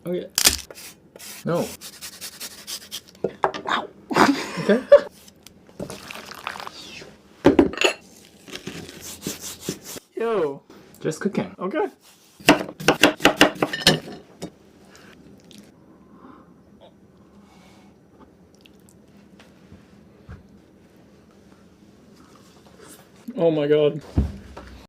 Oh yeah. No. Ow. Okay. Yo. Just cooking. Okay. Oh my god.